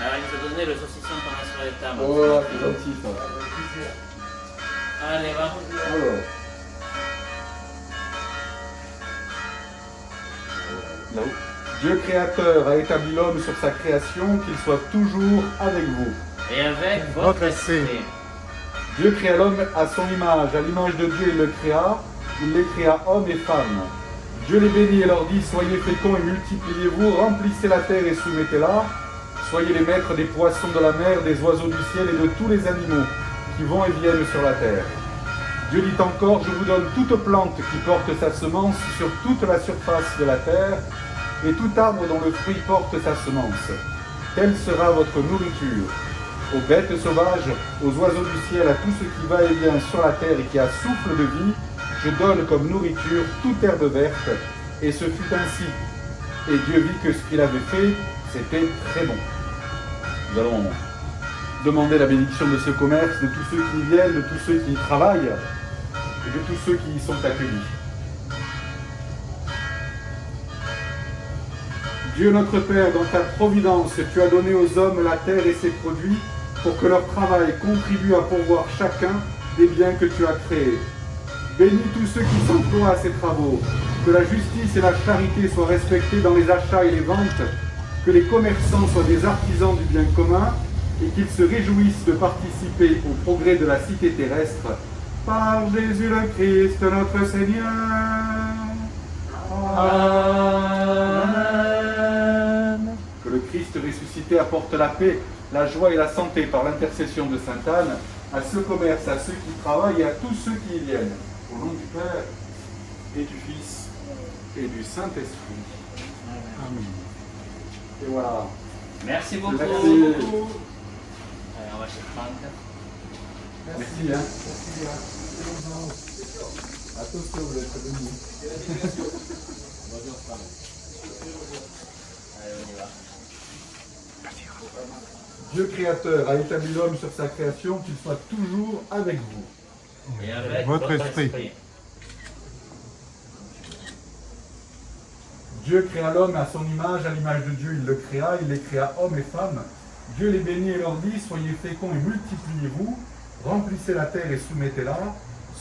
Alors il nous a donné le saucisson qu'on a sur les tables. Oh, c'est gentil ça. Allez, va. Alors. Là-haut. Dieu créateur a établi l'homme sur sa création, qu'il soit toujours avec vous. Et avec votre esprit. Dieu créa l'homme à son image, à l'image de Dieu il le créa, il les créa hommes et femmes. Dieu les bénit et leur dit, soyez féconds et multipliez-vous, remplissez la terre et soumettez-la, soyez les maîtres des poissons de la mer, des oiseaux du ciel et de tous les animaux qui vont et viennent sur la terre. Dieu dit encore, je vous donne toute plante qui porte sa semence sur toute la surface de la terre, et tout arbre dont le fruit porte sa semence. Telle sera votre nourriture. Aux bêtes sauvages, aux oiseaux du ciel, à tout ce qui va et vient sur la terre et qui a souffle de vie, je donne comme nourriture toute herbe verte. Et ce fut ainsi. Et Dieu vit que ce qu'il avait fait, c'était très bon. Nous allons demander la bénédiction de ce commerce, de tous ceux qui y viennent, de tous ceux qui y travaillent, et de tous ceux qui y sont accueillis. Dieu notre Père, dans ta providence, tu as donné aux hommes la terre et ses produits pour que leur travail contribue à pourvoir chacun des biens que tu as créés. Bénis tous ceux qui s'emploient à ces travaux, que la justice et la charité soient respectées dans les achats et les ventes, que les commerçants soient des artisans du bien commun et qu'ils se réjouissent de participer au progrès de la cité terrestre. Par Jésus le Christ, notre Seigneur. Amen. Que le Christ ressuscité apporte la paix, la joie et la santé par l'intercession de Sainte Anne à ce commerce, à ceux qui travaillent et à tous ceux qui y viennent. Au nom du Père et du Fils et du Saint-Esprit. Amen. Et voilà. Merci beaucoup. Merci. Allez, on va chez Franck. Merci. Hein. À tous que vous êtes venus. Bonjour Franck. Allez, on y va. Dieu créateur a établi l'homme sur sa création, qu'il soit toujours avec vous. Et avec votre esprit. Dieu créa l'homme à son image, à l'image de Dieu il le créa, il les créa hommes et femmes. Dieu les bénit et leur dit, soyez féconds et multipliez-vous, remplissez la terre et soumettez-la,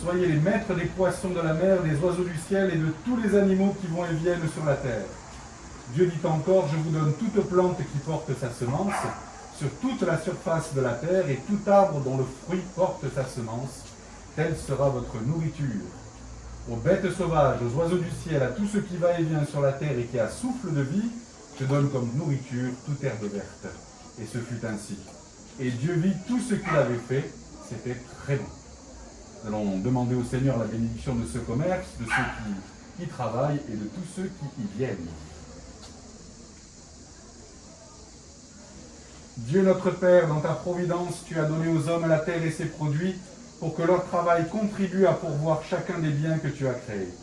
soyez les maîtres des poissons de la mer, des oiseaux du ciel et de tous les animaux qui vont et viennent sur la terre. Dieu dit encore, je vous donne toute plante qui porte sa semence sur toute la surface de la terre et tout arbre dont le fruit porte sa semence, telle sera votre nourriture. Aux bêtes sauvages, aux oiseaux du ciel, à tout ce qui va et vient sur la terre et qui a souffle de vie, je donne comme nourriture toute herbe verte. Et ce fut ainsi. Et Dieu vit tout ce qu'il avait fait, c'était très bon. Nous allons demander au Seigneur la bénédiction de ce commerce, de ceux qui y travaillent et de tous ceux qui y viennent. Dieu notre Père, dans ta providence, tu as donné aux hommes la terre et ses produits pour que leur travail contribue à pourvoir chacun des biens que tu as créés.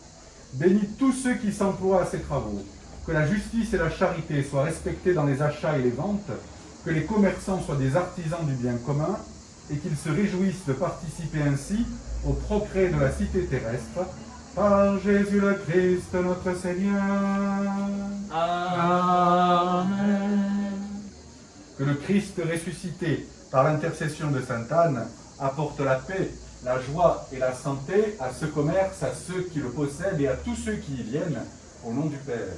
Bénis tous ceux qui s'emploient à ces travaux, que la justice et la charité soient respectées dans les achats et les ventes, que les commerçants soient des artisans du bien commun et qu'ils se réjouissent de participer ainsi au progrès de la cité terrestre. Par Jésus le Christ, notre Seigneur. Amen. Que le Christ ressuscité, par l'intercession de Sainte Anne, apporte la paix, la joie et la santé à ce commerce, à ceux qui le possèdent et à tous ceux qui y viennent, au nom du Père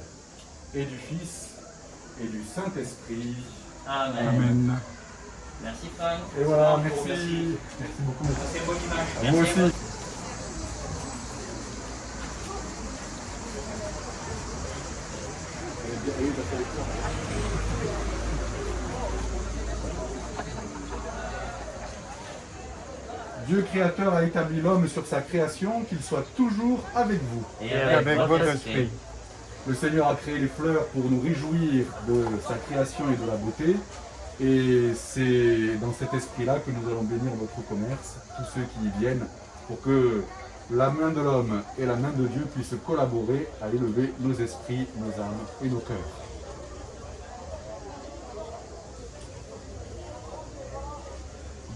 et du Fils et du Saint-Esprit. Amen. Amen. Merci Franck. Et voilà, Franck, merci. merci. Merci beaucoup. C'est un beau dimanche. À vous Merci. aussi. Dieu créateur a établi l'homme sur sa création, qu'il soit toujours avec vous. Et avec votre esprit. Le Seigneur a créé les fleurs pour nous réjouir de sa création et de la beauté. Et c'est dans cet esprit-là que nous allons bénir votre commerce, tous ceux qui y viennent, pour que la main de l'homme et la main de Dieu puissent collaborer à élever nos esprits, nos âmes et nos cœurs.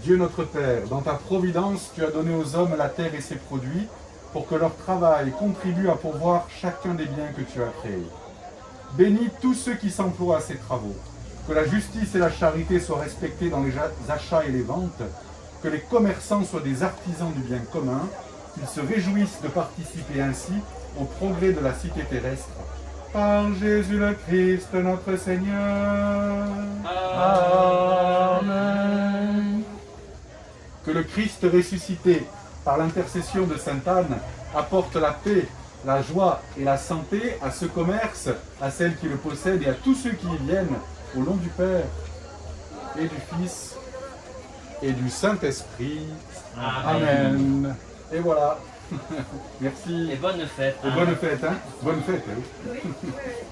Dieu notre Père, dans ta providence, tu as donné aux hommes la terre et ses produits, pour que leur travail contribue à pourvoir chacun des biens que tu as créés. Bénis tous ceux qui s'emploient à ces travaux, Que la justice et la charité soient respectées dans les achats et les ventes. Que les commerçants soient des artisans du bien commun. Qu'ils se réjouissent de participer ainsi au progrès de la cité terrestre. Par Jésus le Christ, notre Seigneur. Amen. Que le Christ ressuscité, par l'intercession de Sainte Anne, apporte la paix, la joie et la santé à ce commerce, à celles qui le possèdent et à tous ceux qui y viennent, au nom du Père et du Fils et du Saint-Esprit. Amen. Et voilà. Merci. Et bonne fête. Et bonne fête, hein? Bonne fête, oui.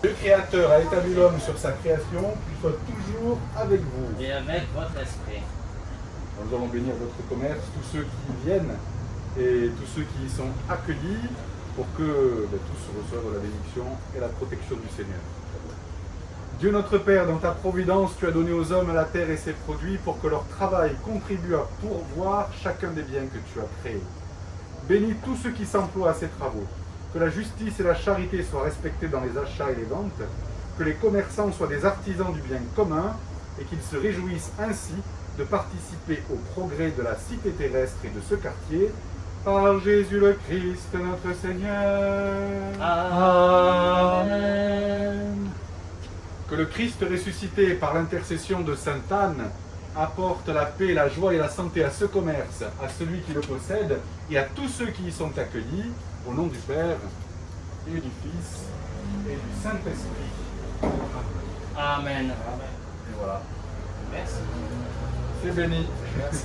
Le Créateur a établi l'homme sur sa création, qu'il soit toujours avec vous. Et avec votre esprit. Nous allons bénir votre commerce, tous ceux qui y viennent et tous ceux qui y sont accueillis, pour que tous reçoivent la bénédiction et la protection du Seigneur. Dieu notre Père, dans ta providence, tu as donné aux hommes la terre et ses produits pour que leur travail contribue à pourvoir chacun des biens que tu as créés. Bénis tous ceux qui s'emploient à ces travaux. Que la justice et la charité soient respectées dans les achats et les ventes. Que les commerçants soient des artisans du bien commun et qu'ils se réjouissent ainsi de participer au progrès de la cité terrestre et de ce quartier. Par Jésus le Christ, notre Seigneur. Amen. Que le Christ ressuscité par l'intercession de Sainte Anne apporte la paix, la joie et la santé à ce commerce, à celui qui le possède et à tous ceux qui y sont accueillis, au nom du Père et du Fils et du Saint-Esprit. Amen. Et voilà. Merci. C'est béni. Merci.